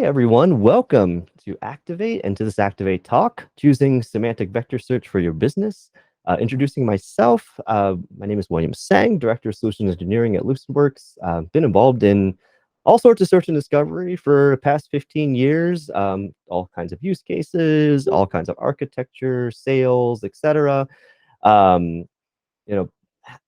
everyone. Welcome to Activate and to this Activate talk, choosing semantic vector search for your business. Introducing myself, my name is William Tseng, Director of Solutions Engineering at Luicdworks. Been involved in all sorts of search and discovery for the past 15 years, all kinds of use cases, all kinds of architecture, sales, etc. Um, you know,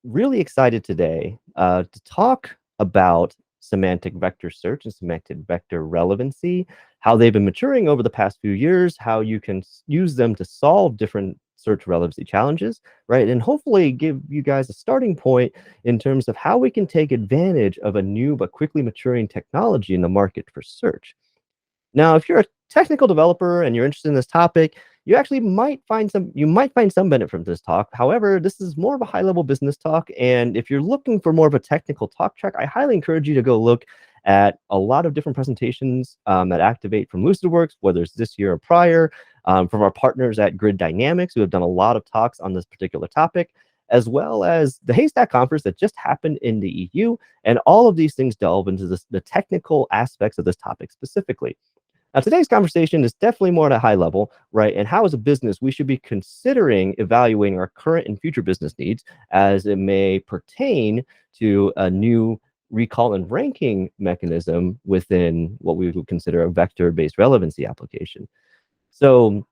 really excited today to talk about semantic vector search and semantic vector relevancy, how they've been maturing over the past few years, how you can use them to solve different search relevancy challenges, right? And hopefully give you guys a starting point in terms of how we can take advantage of a new but quickly maturing technology in the market for search. Now, if you're a technical developer and you're interested in this topic, you actually might find some benefit from this talk. However, this is more of a high-level business talk, and if you're looking for more of a technical talk track, I highly encourage you to go look at a lot of different presentations that Activate from Luicdworks, whether it's this year or prior, from our partners at Grid Dynamics, who have done a lot of talks on this particular topic, as well as the Haystack conference that just happened in the EU, and all of these things delve into the technical aspects of this topic specifically. Now, today's conversation is definitely more at a high level, right? And how, as a business, we should be considering evaluating our current and future business needs as it may pertain to a new recall and ranking mechanism within what we would consider a vector-based relevancy application. So,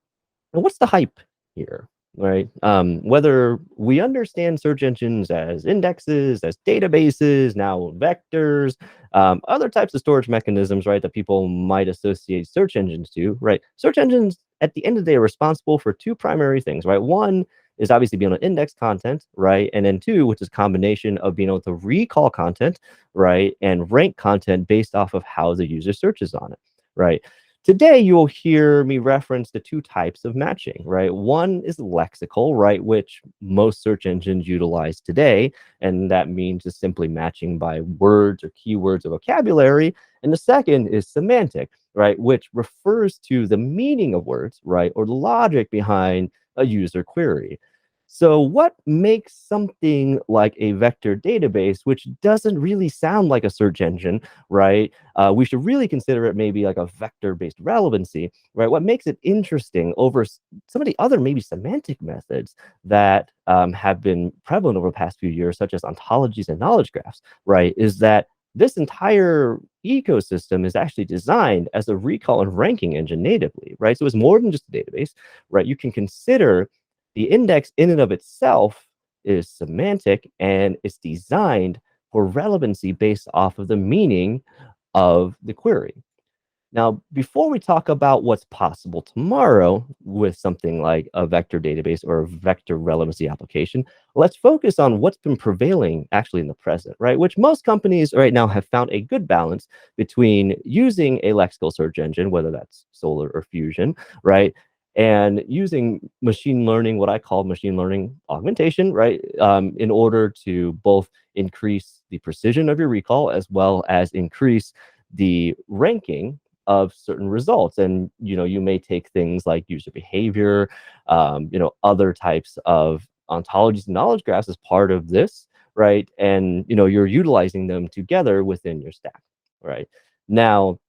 what's the hype here? Right? Whether we understand search engines as indexes, as databases, now vectors, other types of storage mechanisms, right, that people might associate search engines to, right? Search engines, at the end of the day, are responsible for two primary things, right? One is obviously being able to index content, right? And then two, which is a combination of being able to recall content, right, and rank content based off of how the user searches on it, right? Today, you'll hear me reference the two types of matching, right? One is lexical, right, which most search engines utilize today, and that means just simply matching by words or keywords or vocabulary. And the second is semantic, right, which refers to the meaning of words, right, or the logic behind a user query. So what makes something like a vector database, which doesn't really sound like a search engine, right? We should really consider it maybe like a vector-based relevancy, right? What makes it interesting over some of the other maybe semantic methods that have been prevalent over the past few years, such as ontologies and knowledge graphs, right, is that this entire ecosystem is actually designed as a recall and ranking engine natively, right? So it's more than just a database, right? You can consider the index in and of itself is semantic, and it's designed for relevancy based off of the meaning of the query. Now, before we talk about what's possible tomorrow with something like a vector database or a vector relevancy application, let's focus on what's been prevailing actually in the present, right? Which most companies right now have found a good balance between using a lexical search engine, whether that's Solr or Fusion, right? And using machine learning, what I call machine learning augmentation, right, in order to both increase the precision of your recall as well as increase the ranking of certain results. And you may take things like user behavior, other types of ontologies and knowledge graphs as part of this, right? And you're utilizing them together within your stack, right? Now,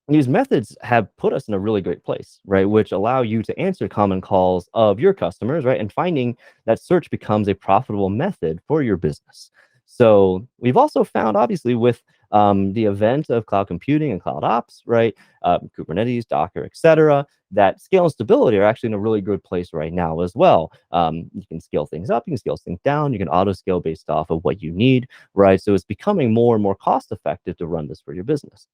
these methods have put us in a really great place, right? Which allow you to answer common calls of your customers, right? And finding that search becomes a profitable method for your business. So we've also found, obviously, with the event of cloud computing and cloud ops, right? Kubernetes, Docker, etc., that scale and stability are actually in a really good place right now as well. You can scale things up, you can scale things down, you can auto scale based off of what you need, right? So it's becoming more and more cost effective to run this for your business.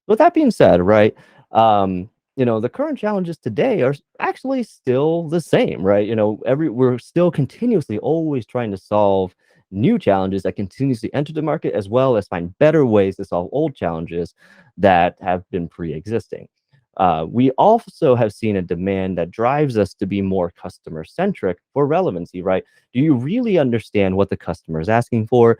With that being said, right, the current challenges today are actually still the same, right? We're still continuously always trying to solve new challenges that continuously enter the market, as well as find better ways to solve old challenges that have been pre-existing. We also have seen a demand that drives us to be more customer-centric for relevancy, right? Do you really understand what the customer is asking for?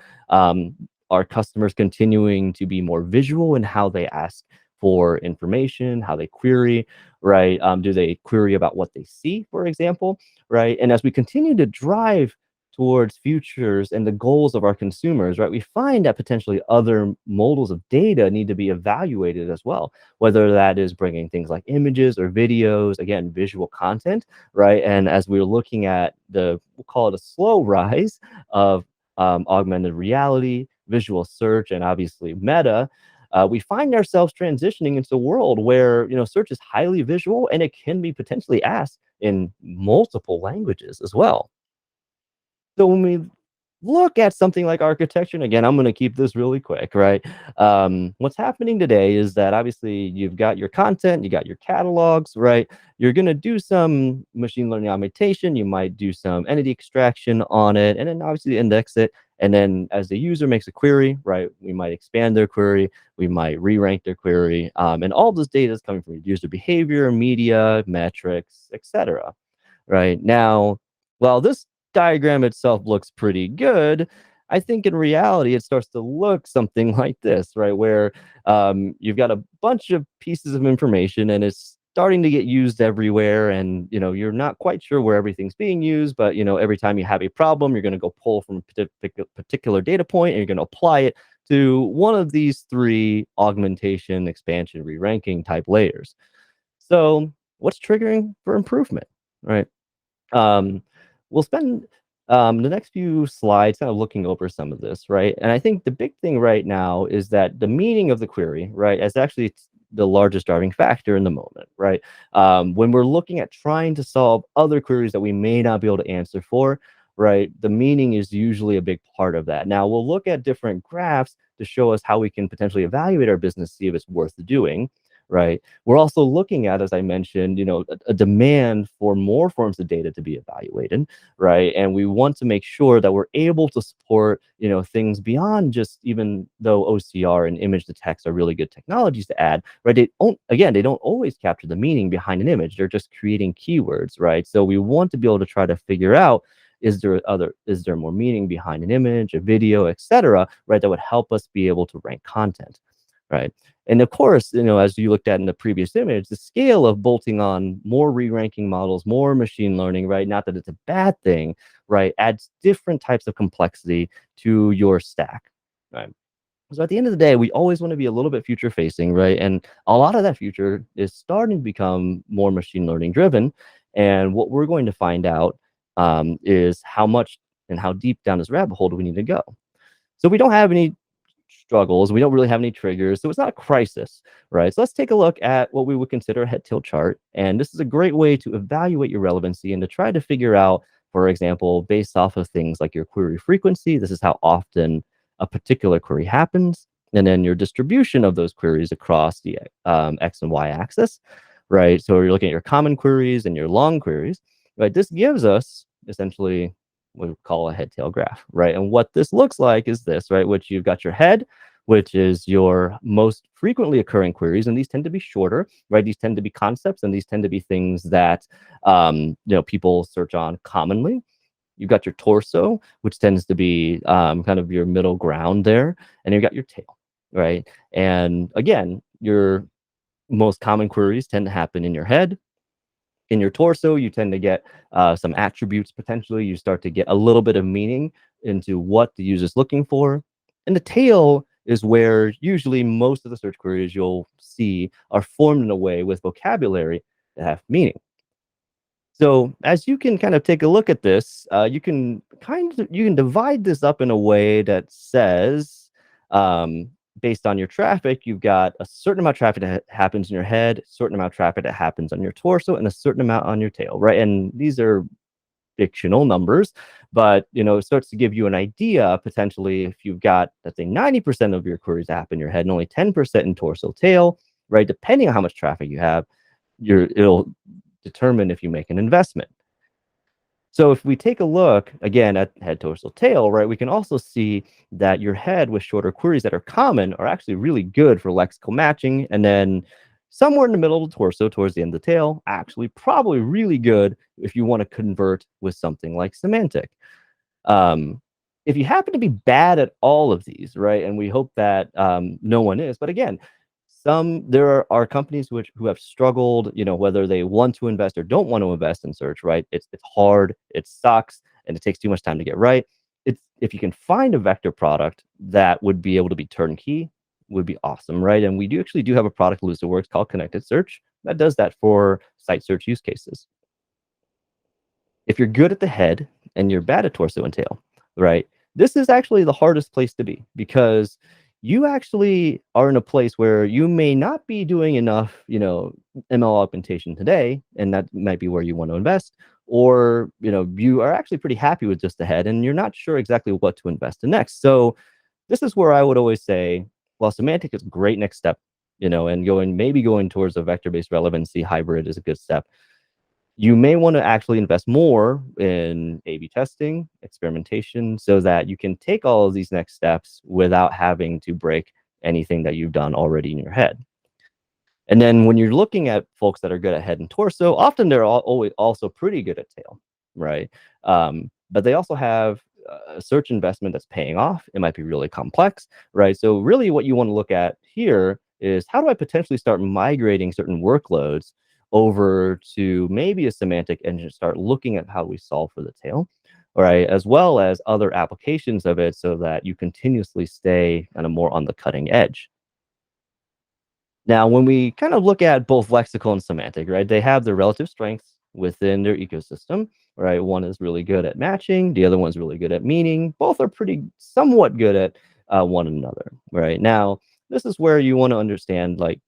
Are customers continuing to be more visual in how they ask for information, how they query, right? Do they query about what they see, for example, right? And as we continue to drive towards futures and the goals of our consumers, right, we find that potentially other modals of data need to be evaluated as well, whether that is bringing things like images or videos, again, visual content, right? And as we're looking at we'll call it a slow rise of augmented reality, visual search, and obviously meta, we find ourselves transitioning into a world where search is highly visual and it can be potentially asked in multiple languages as well. So when we look at something like architecture, and again, I'm going to keep this really quick, right? What's happening today is that obviously you've got your content, you got your catalogs, right? You're going to do some machine learning augmentation, you might do some entity extraction on it, and then obviously index it. And then as the user makes a query, right, we might expand their query, we might re-rank their query, and all this data is coming from user behavior, media, metrics, etc. Right now, while this diagram itself looks pretty good, I think in reality it starts to look something like this, right? Where you've got a bunch of pieces of information and it's starting to get used everywhere, and you're not quite sure where everything's being used, but every time you have a problem, you're going to go pull from a particular data point and you're going to apply it to one of these three augmentation, expansion, re-ranking type layers. So what's triggering for improvement, right? Um, we'll spend the next few slides kind of looking over some of this, right? And I think the big thing right now is that the meaning of the query, right, is actually the largest driving factor in the moment, right? When we're looking at trying to solve other queries that we may not be able to answer for, right, the meaning is usually a big part of that. Now, we'll look at different graphs to show us how we can potentially evaluate our business, see if it's worth doing, right? We're also looking at, as I mentioned, a demand for more forms of data to be evaluated, right? And we want to make sure that we're able to support, things beyond just, even though OCR and image to text are really good technologies to add, right? They don't always capture the meaning behind an image. They're just creating keywords, right? So we want to be able to try to figure out, is there more meaning behind an image, a video, etc., right? That would help us be able to rank content, right? And of course, as you looked at in the previous image, the scale of bolting on more re-ranking models, more machine learning, right? Not that it's a bad thing, right? Adds different types of complexity to your stack, right? So at the end of the day, we always want to be a little bit future facing, right? And a lot of that future is starting to become more machine learning driven. And what we're going to find out is how much and how deep down this rabbit hole do we need to go. So we don't have any struggles. We don't really have any triggers. So it's not a crisis, right? So let's take a look at what we would consider a head tilt chart. And this is a great way to evaluate your relevancy and to try to figure out, for example, based off of things like your query frequency, this is how often a particular query happens, and then your distribution of those queries across the X and Y axis, right? So you're looking at your common queries and your long queries, right? This gives us essentially what we call a head tail graph, right? And what this looks like is this, right? Which you've got your head, which is your most frequently occurring queries, and these tend to be shorter, right? These tend to be concepts, and these tend to be things that people search on commonly. You've got your torso, which tends to be kind of your middle ground there, and you've got your tail, right? And again, your most common queries tend to happen in your head. In your torso, you tend to get some attributes potentially. You start to get a little bit of meaning into what the user's looking for. And the tail is where usually most of the search queries you'll see are formed in a way with vocabulary that have meaning. So as you can kind of take a look at this, you can divide this up in a way that says, based on your traffic, you've got a certain amount of traffic that happens in your head, a certain amount of traffic that happens on your torso, and a certain amount on your tail, right? And these are fictional numbers, but it starts to give you an idea potentially if you've got, let's say, 90% of your queries happen in your head and only 10% in torso tail, right? Depending on how much traffic you have, it'll determine if you make an investment. So if we take a look again at head, torso, tail, right, we can also see that your head with shorter queries that are common are actually really good for lexical matching. And then somewhere in the middle of the torso, towards the end of the tail, actually probably really good if you want to convert with something like Semantic. If you happen to be bad at all of these, right, and we hope that no one is, but again, there are companies who have struggled, whether they want to invest or don't want to invest in search, right? It's hard, it sucks, and it takes too much time to get right. It's if you can find a vector product that would be able to be turnkey, would be awesome, right? And we do actually do have a product in Luicdworks called Connected Search that does that for site search use cases. If you're good at the head and you're bad at torso and tail, right? This is actually the hardest place to be because you actually are in a place where you may not be doing enough, ML augmentation today, and that might be where you want to invest, or you are actually pretty happy with just the head and you're not sure exactly what to invest in next. So this is where I would always say, well, semantic is a great next step, and maybe going towards a vector-based relevancy hybrid is a good step. You may want to actually invest more in A/B testing, experimentation, so that you can take all of these next steps without having to break anything that you've done already in your head. And then when you're looking at folks that are good at head and torso, often they're always also pretty good at tail, right? But they also have a search investment that's paying off. It might be really complex, right? So really what you want to look at here is how do I potentially start migrating certain workloads over to maybe a semantic engine, start looking at how we solve for the tail, right? As well as other applications of it so that you continuously stay kind of more on the cutting edge. Now, when we kind of look at both lexical and semantic, right, they have their relative strengths within their ecosystem, right? One is really good at matching, the other one's really good at meaning. Both are pretty somewhat good at one another, right? Now, this is where you want to understand, like,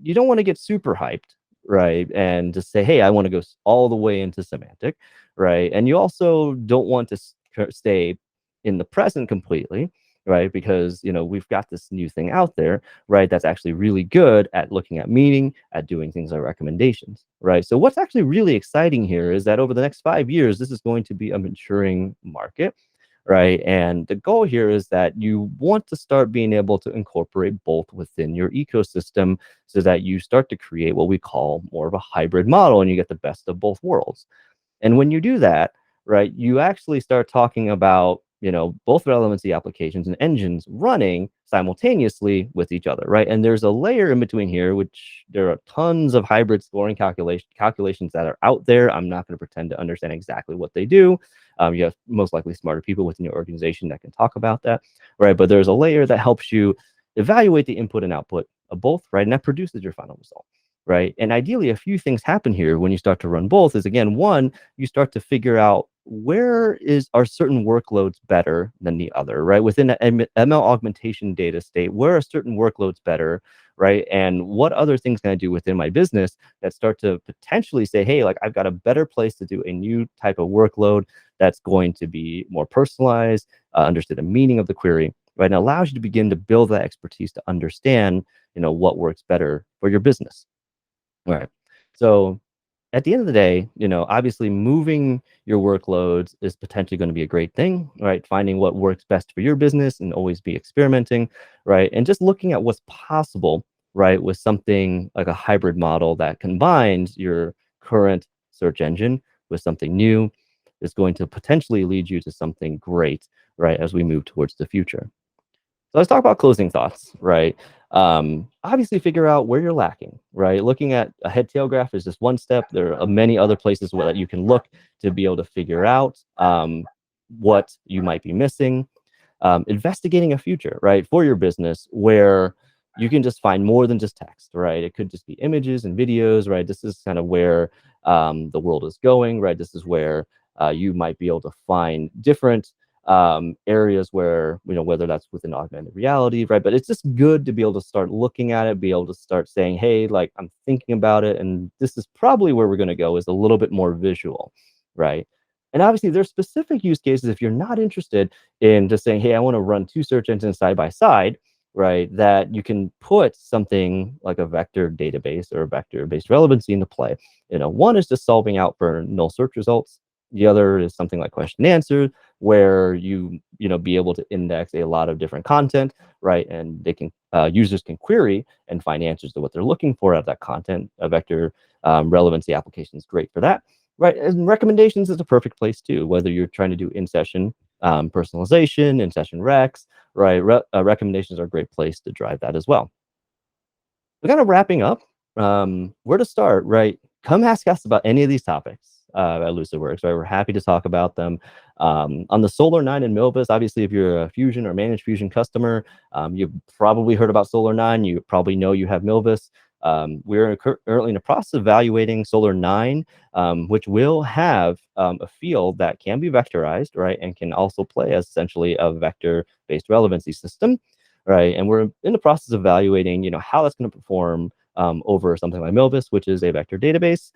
you don't want to get super hyped, right? And just say, hey, I want to go all the way into semantic, right? And you also don't want to stay in the present completely, right? Because, we've got this new thing out there, right? That's actually really good at looking at meaning, at doing things like recommendations, right? So what's actually really exciting here is that over the next 5 years, this is going to be a maturing market, right? And the goal here is that you want to start being able to incorporate both within your ecosystem so that you start to create what we call more of a hybrid model and you get the best of both worlds. And when you do that, right, you actually start talking about, both relevancy applications and engines running simultaneously with each other, right? And there's a layer in between here, which there are tons of hybrid scoring calculations that are out there. I'm not going to pretend to understand exactly what they do. You have most likely smarter people within your organization that can talk about that, right? But there's a layer that helps you evaluate the input and output of both, right? And that produces your final result, right? And ideally, a few things happen here when you start to run both is, again, one, you start to figure out are certain workloads better than the other, right? Within the ML augmentation data state, where are certain workloads better, right? And what other things can I do within my business that start to potentially say, hey, like I've got a better place to do a new type of workload that's going to be more personalized, understand the meaning of the query, right? And allows you to begin to build that expertise to understand, what works better for your business. All right. So at the end of the day, obviously moving your workloads is potentially going to be a great thing, right? Finding what works best for your business and always be experimenting, right? And just looking at what's possible, right? With something like a hybrid model that combines your current search engine with something new is going to potentially lead you to something great, right? As we move towards the future. So let's talk about closing thoughts, right? Obviously, figure out where you're lacking, right? Looking at a head-tail graph is just one step. There are many other places where that you can look to be able to figure out what you might be missing. Investigating a future, right, for your business where you can just find more than just text, right? It could just be images and videos, right? This is kind of where the world is going, right? This is where you might be able to find different areas where, whether that's within augmented reality, right? But it's just good to be able to start looking at it, be able to start saying, hey, like I'm thinking about it, and this is probably where we're going to go is a little bit more visual, right? And obviously there's specific use cases if you're not interested in just saying, hey, I want to run two search engines side by side, right? That you can put something like a vector database or a vector-based relevancy into play. One is just solving out for null search results. The other is something like question and answer, where be able to index a lot of different content, right? And they can users can query and find answers to what they're looking for out of that content. A vector relevancy application is great for that, right? And recommendations is a perfect place too, whether you're trying to do in-session personalization, in-session recs, right? Recommendations are a great place to drive that as well. We're kind of wrapping up. Where to start, right? Come ask us about any of these topics. at Lucidworks, right? We're happy to talk about them. On the Solar 9 and Milvus, obviously, if you're a Fusion or Managed Fusion customer, you've probably heard about Solar 9. You probably know you have Milvus. We're currently in the process of evaluating Solar 9, which will have a field that can be vectorized, right, and can also play as essentially a vector-based relevancy system, right? And we're in the process of evaluating, how that's going to perform over something like Milvus, which is a vector database.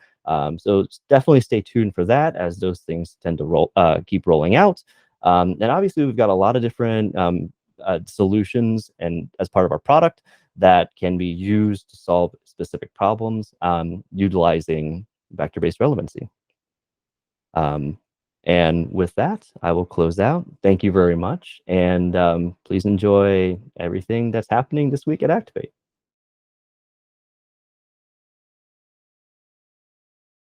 So definitely stay tuned for that, as those things tend to keep rolling out. And obviously, we've got a lot of different solutions and as part of our product that can be used to solve specific problems utilizing vector-based relevancy. And with that, I will close out. Thank you very much. And please enjoy everything that's happening this week at Activate.